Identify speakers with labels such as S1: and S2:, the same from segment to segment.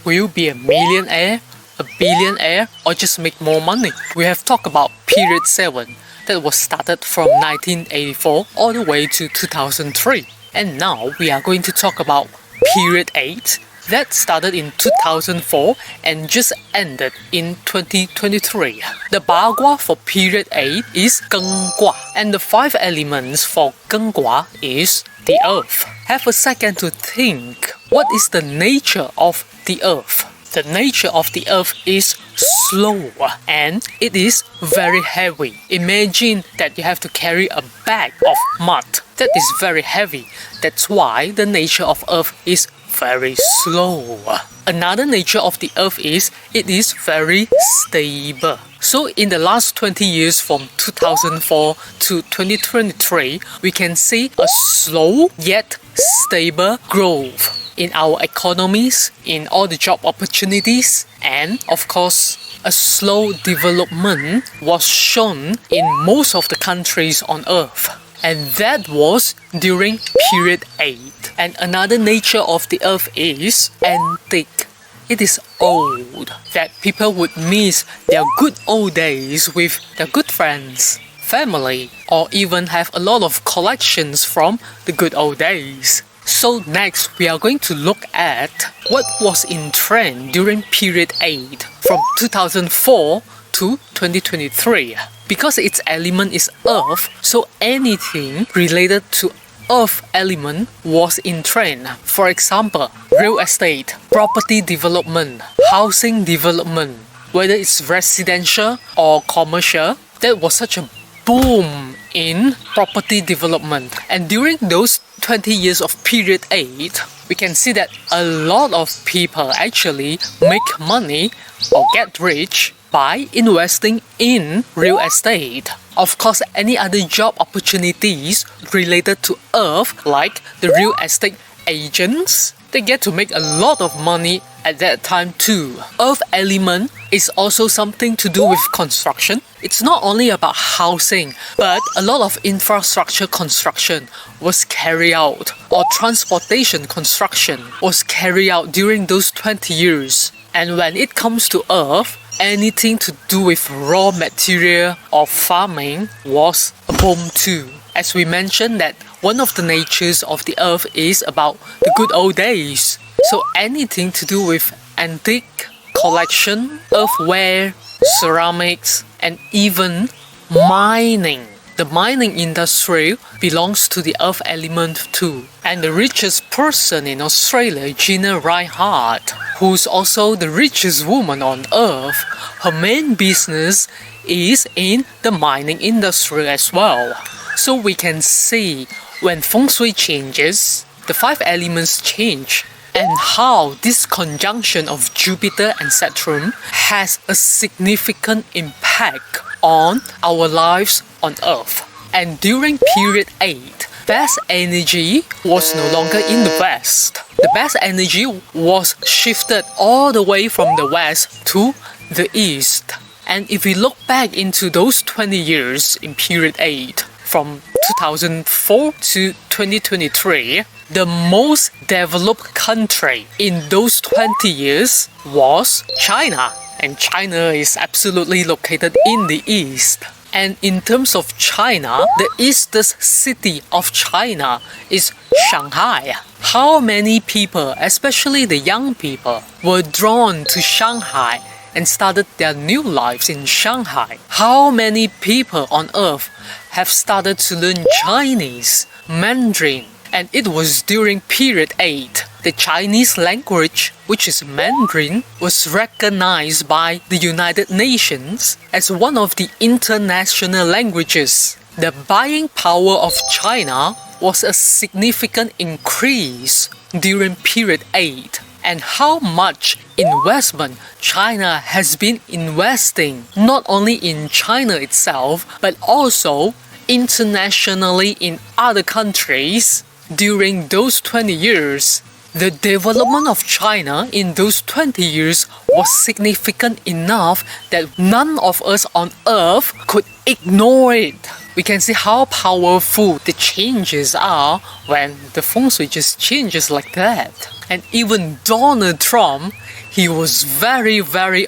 S1: Will you be a millionaire, a billionaire, or just make more money? We have talked about period 7 that was started from 1984 all the way to 2003. And now we are going to talk about period 8 that started in 2004 and just ended in 2023. The Bagua for period 8 is Gengua, and the 5 elements for Gengua is the earth. Have a second to think, what is the nature of the earth? The nature of the earth is slow and it is very heavy. Imagine that you have to carry a bag of mud that is very heavy. That's why the nature of earth is very slow. Another nature of the earth is it is very stable. So in the last 20 years from 2004 to 2023, we can see a slow yet stable growth in our economies, in all the job opportunities, and of course, a slow development was shown in most of the countries on earth. And that was during period 8. And another nature of the earth is antique. It is old, that people would miss their good old days with their good friends, family, or even have a lot of collections from the good old days. So next, we are going to look at what was in trend during period 8 from 2004 to 2023. Because its element is earth, so anything related to earth element was in trend. For example, real estate, property development, housing development, whether it's residential or commercial, that was such a boom in property development. And during those 20 years of period 8, we can see that a lot of people actually make money or get rich by investing in real estate. Of course, any other job opportunities related to earth, like the real estate agents, they get to make a lot of money at that time too. Earth element is also something to do with construction. It's not only about housing, but a lot of infrastructure construction was carried out, or transportation construction was carried out during those 20 years. And when it comes to earth, anything to do with raw material or farming was a boom too. As we mentioned that one of the natures of the earth is about the good old days. So anything to do with antique, collection, earthware, ceramics, and even mining. The mining industry belongs to the earth element too. And the richest person in Australia, Gina Rinehart, who's also the richest woman on earth, her main business is in the mining industry as well. So we can see when Feng Shui changes, the 5 elements change, and how this conjunction of Jupiter and Saturn has a significant impact on our lives on Earth. And during period 8, best energy was no longer in the West. The best energy was shifted all the way from the West to the East. And if we look back into those 20 years in period 8, from 2004 to 2023, the most developed country in those 20 years was China. And China is absolutely located in the East. And in terms of China, the eastest city of China is Shanghai. How many people, especially the young people, were drawn to Shanghai and started their new lives in Shanghai? How many people on earth have started to learn Chinese, Mandarin? And it was during period 8. The Chinese language, which is Mandarin, was recognized by the United Nations as one of the international languages. The buying power of China was a significant increase during period 8. And how much investment China has been investing, not only in China itself, but also internationally in other countries during those 20 years. The development of China in those 20 years was significant enough that none of us on earth could ignore it. we can see how powerful the changes are when the Feng Shui just changes like that. And even Donald Trump, he was very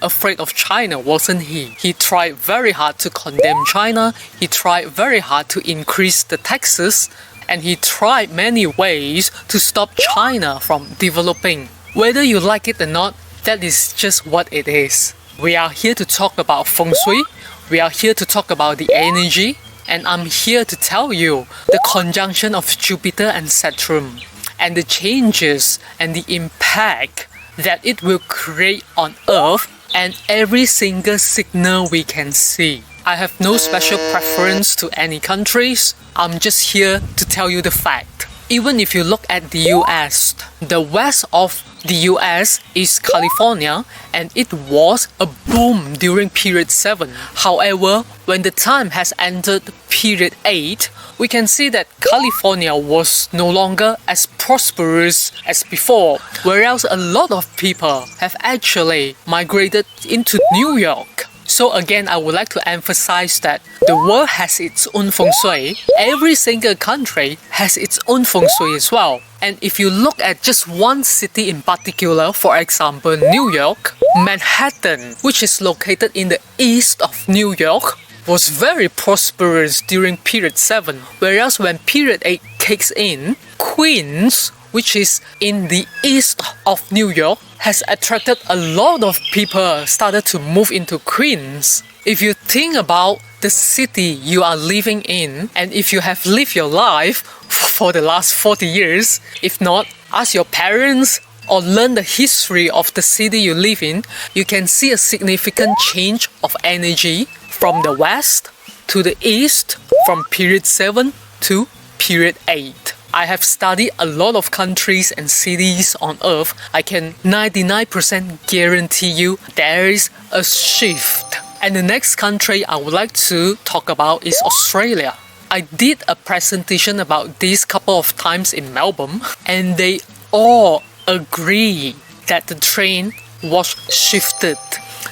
S1: afraid of China, wasn't he? He tried very hard to condemn China, he tried very hard to increase the taxes, and he tried many ways to stop China from developing. Whether you like it or not, that is just what it is. We are here to talk about Feng Shui, we are here to talk about the energy, and I'm here to tell you the conjunction of Jupiter and Saturn, and the changes and the impact that it will create on Earth and every single signal we can see. I have no special preference to any countries, I'm just here to tell you the fact. Even if you look at the US, the west of the US is California, and it was a boom during period 7. However, when the time has entered period 8, we can see that California was no longer as prosperous as before, whereas a lot of people have actually migrated into New York. So again, I would like to emphasize that the world has its own Feng Shui. Every single country has its own Feng Shui as well. And if you look at just one city in particular, for example, New York, Manhattan, which is located in the east of New York, was very prosperous during period 7. Whereas when period 8 kicks in, Queens, which is in the east of New York, has attracted a lot of people started to move into Queens. If you think about the city you are living in, and if you have lived your life for the last 40 years, if not, ask your parents or learn the history of the city you live in, you can see a significant change of energy from the west to the east, from period 7 to period 8. I have studied a lot of countries and cities on Earth. I can 99% guarantee you there is a shift. And the next country I would like to talk about is Australia. I did a presentation about this couple of times in Melbourne, and they all agree that the trend was shifted.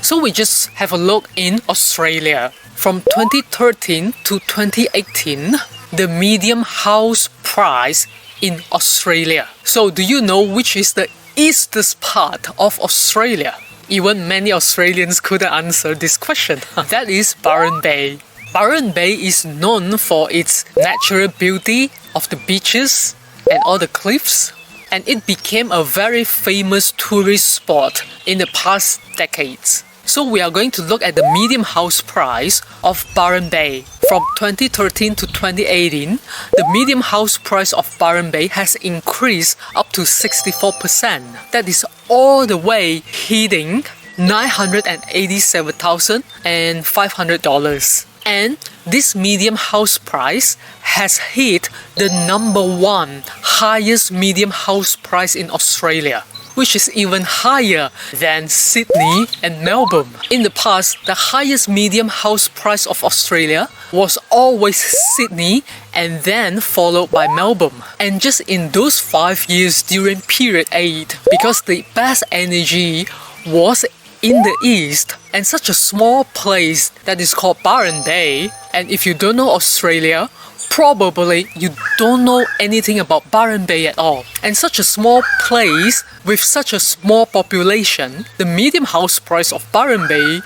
S1: So we just have a look in Australia. From 2013 to 2018, the median house price in Australia. So do you know which is the eastest part of Australia? Even many Australians couldn't answer this question. That is Byron Bay. Byron Bay is known for its natural beauty of the beaches and all the cliffs, and it became a very famous tourist spot in the past decades. So we are going to look at the median house price of Byron Bay. From 2013 to 2018, the median house price of Byron Bay has increased up to 64%. That is all the way hitting $987,500. And this median house price has hit the #1 highest median house price in Australia, which is even higher than Sydney and Melbourne. In the past, the highest median house price of Australia was always Sydney and then followed by Melbourne. And just in those 5 years during period 8, because the best energy was in the east and such a small place that is called Byron Bay, and if you don't know Australia, probably you don't know anything about Byron Bay at all. And such a small place with such a small population, the median house price of Byron Bay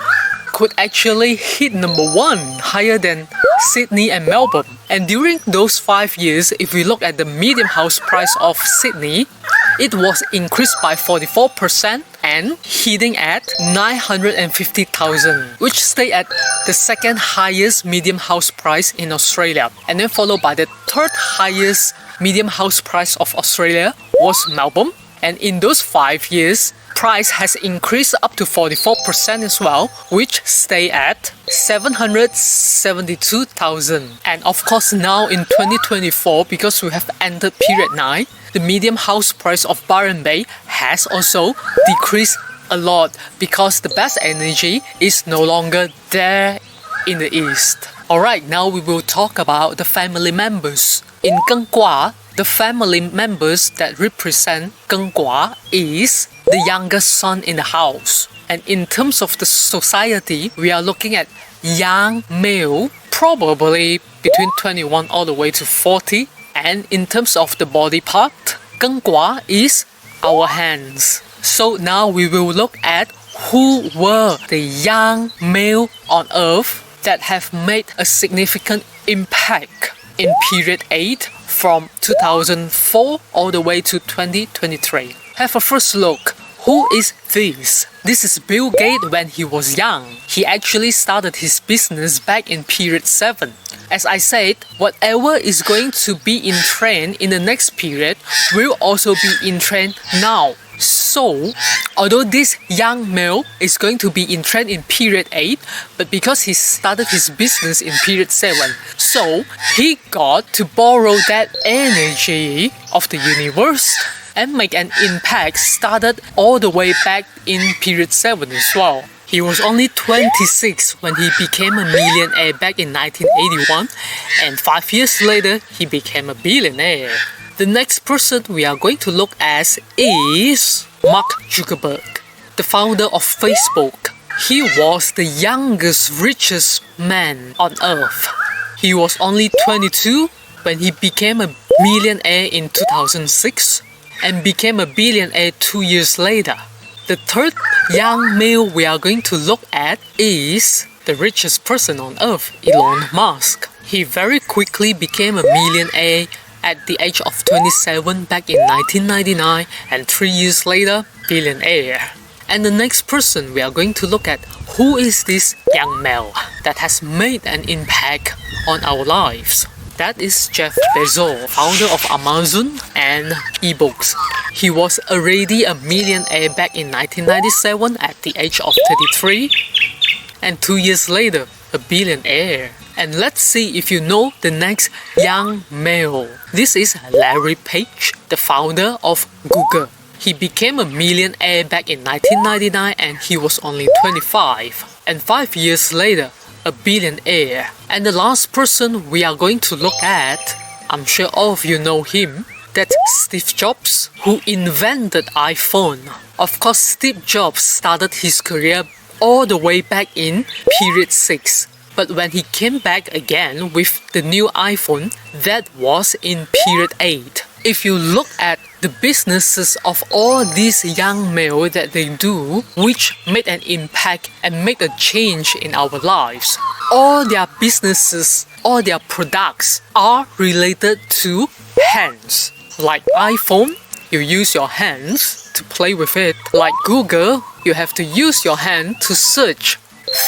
S1: could actually hit #1, higher than Sydney and Melbourne. And during those 5 years, if we look at the median house price of Sydney, it was increased by 44% and hitting at 950,000, which stayed at the second highest median house price in Australia. And then followed by the third highest median house price of Australia was Melbourne. And in those 5 years, price has increased up to 44% as well, which stay at 772,000. And of course now in 2024, because we have entered period 9, the median house price of Byron Bay has also decreased a lot because the best energy is no longer there in the east. Alright, now we will talk about the family members. In Geng Gua, the family members that represent Geng Gua is the youngest son in the house. And in terms of the society, we are looking at young male probably between 21 all the way to 40. And in terms of the body part, 根卦 is our hands. So now we will look at who were the young male on earth that have made a significant impact in period 8 from 2004 all the way to 2023. Have a first look. Who is this? This is Bill Gates when he was young. He actually started his business back in period 7. As I said, whatever is going to be in trend in the next period will also be in trend now. So, although this young male is going to be in trend in period 8, but because he started his business in period 7, so he got to borrow that energy of the universe and make an impact started all the way back in period 7 as well. He was only 26 when he became a millionaire back in 1981, and 5 years later he became a billionaire. The next person we are going to look at is Mark Zuckerberg, the founder of Facebook. He was the youngest, richest man on earth. He was only 22 when he became a millionaire in 2006 and became a billionaire 2 years later. The third young male we are going to look at is the richest person on earth, Elon Musk. He very quickly became a millionaire at the age of 27 back in 1999 and 3 years later, billionaire. And the next person we are going to look at, who is this young male that has made an impact on our lives? That is Jeff Bezos, founder of Amazon and ebooks. He was already a millionaire back in 1997 at the age of 33, and 2 years later, a billionaire. And let's see if you know the next young male. This is Larry Page, the founder of Google. He became a millionaire back in 1999 and he was only 25. And 5 years later, a billionaire. And the last person we are going to look at, I'm sure all of you know him, that's Steve Jobs, who invented iPhone. Of course, Steve Jobs started his career all the way back in period 6. But when he came back again with the new iPhone, that was in period 8. If you look at the businesses of all these young males that they do, which made an impact and make a change in our lives, all their businesses, all their products are related to hands. Like iPhone, you use your hands to play with it. Like Google, you have to use your hand to search.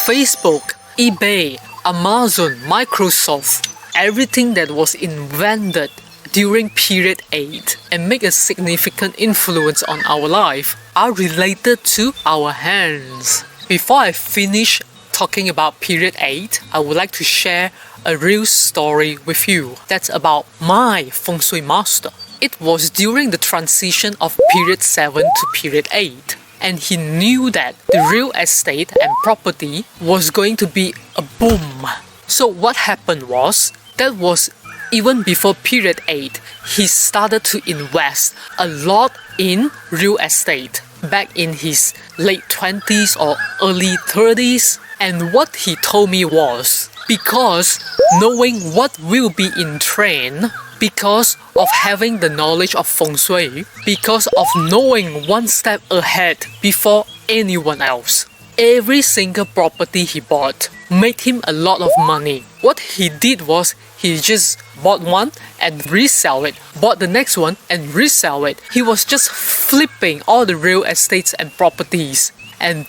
S1: Facebook, eBay, Amazon, Microsoft, everything that was invented during period 8 and make a significant influence on our life are related to our hands. Before I finish talking about period 8, I would like to share a real story with you. That's about my Feng Shui master. It was during the transition of period 7 to period 8. And he knew that the real estate and property was going to be a boom. So what happened was, that was even before period 8, he started to invest a lot in real estate back in his late 20s or early 30s. And what he told me was, because knowing what will be in trend, because of having the knowledge of Feng Shui, because of knowing one step ahead before anyone else, every single property he bought made him a lot of money. What he did was, he just bought one and resell it, bought the next one and resell it. He was just flipping all the real estates and properties. And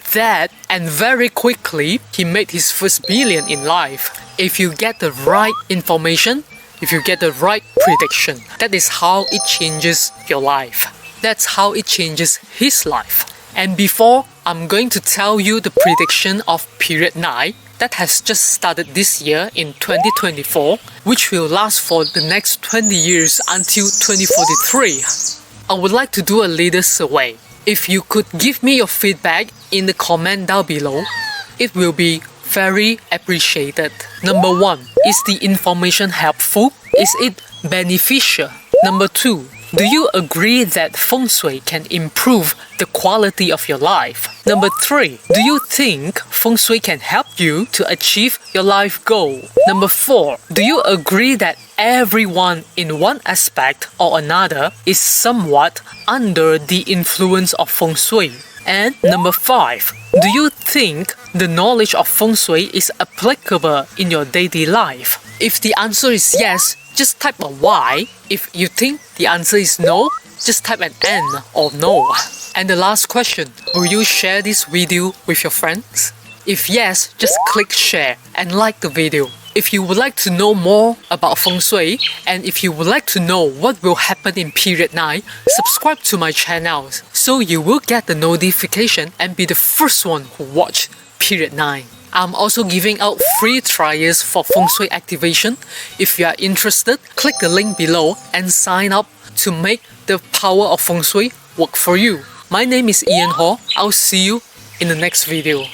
S1: very quickly, he made his first billion in life. If you get the right information, if you get the right prediction, that is how it changes your life. That's how it changes his life. And before, I'm going to tell you the prediction of period 9 that has just started this year in 2024, which will last for the next 20 years until 2043. I would like to do a little survey. If you could give me your feedback in the comment down below, it will be very appreciated. Number 1, is the information helpful? Is it beneficial? Number 2, do you agree that Feng Shui can improve the quality of your life? Number 3. Do you think Feng Shui can help you to achieve your life goal? Number 4. Do you agree that everyone in one aspect or another is somewhat under the influence of Feng Shui? And number 5. Do you think the knowledge of Feng Shui is applicable in your daily life? If the answer is yes, just type a Y. If you think the answer is no, just type an N or no. And the last question, will you share this video with your friends? If yes, just click share and like the video. If you would like to know more about Feng Shui, and if you would like to know what will happen in period 9, subscribe to my channel so you will get the notification and be the first one who watch period 9. I'm also giving out free trials for Feng Shui activation. If you are interested, click the link below and sign up to make the power of Feng Shui work for you. My name is Ian Ho. I'll see you in the next video.